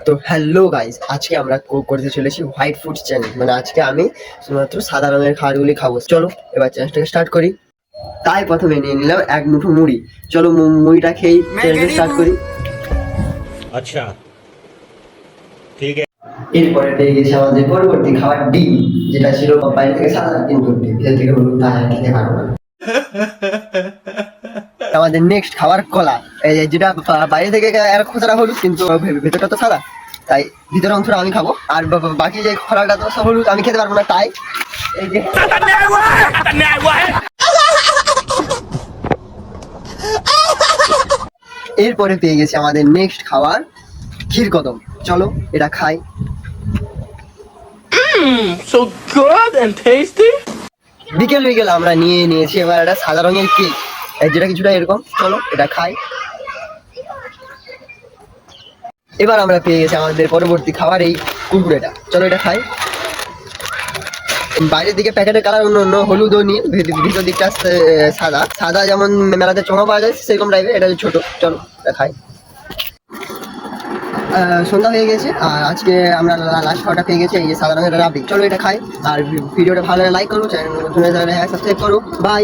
তো hello guys, আজকে আমরা করতে চলেছি হোয়াইট ফুড চ্যালেঞ্জ। মানে আজকে আমি শুধুমাত্র সাদা রঙের খাবারগুলি খাবো। চলো এবার চ্যালেঞ্জটাকে স্টার্ট করি। তাই প্রথমে নিয়ে নিলাম এক মুঠো মুড়ি। চলো মুড়িটা খেয়েই চ্যালেঞ্জটা স্টার্ট করি। अच्छा ठीक है। এরপরে পেয়ে গেছি আমাদের পরবর্তী খাবার ডিম, যেটা ছিল বাইরে থেকে সাদা কিন্তু ভিতর থেকে হলুদ, তাই খেতে পারবো না। আমাদের নেক্সট খাবার কলা, এই যেটা বাইরে থেকে খোসাটা হলুদ কিন্তু ভেতরটা তো সাদা, তাই ভিতরের অংশটা আমি খাবো। আর বাকি যে খোলাটা তো সব হলুদ, আমি খেতে পারবো না। তাই এই যে এরপরে পেয়ে গেছি আমাদের নেক্সট খাবার ক্ষীর কদম। চলো এটা খাই। So good and tasty. বিকেল বিকেল আমরা নিয়ে নিয়েছি এবার একটা সাদা রঙের কেক, যেটা কিছুটা এরকম। চলো এটা খাই। এবার আমরা পেয়ে গেছি আমাদের পরবর্তী খাবার এই কুরকুরেটা। চলো এটা খাই। বাইরের দিকে প্যাকেটের কালার অন্য অন্য, হলুদ ও নীল, ভিতর দিকটা সাদা সাদা, যেমন মেলাতে চোঙা পাওয়া যায় সেরকম টাইপের, এটা ছোট। চলো এটা খাই। সন্ধ্যা হয়ে গেছে আর আজকে আমরা লাস্ট খাওয়াটা পেয়ে গেছি এই যে সাদা রঙের রাবড়ি। চলো এটা খাই। আর ভিডিওটা ভালো লাগে লাইক করো, চ্যানেল নতুন হলে সাবস্ক্রাইব করো। বাই।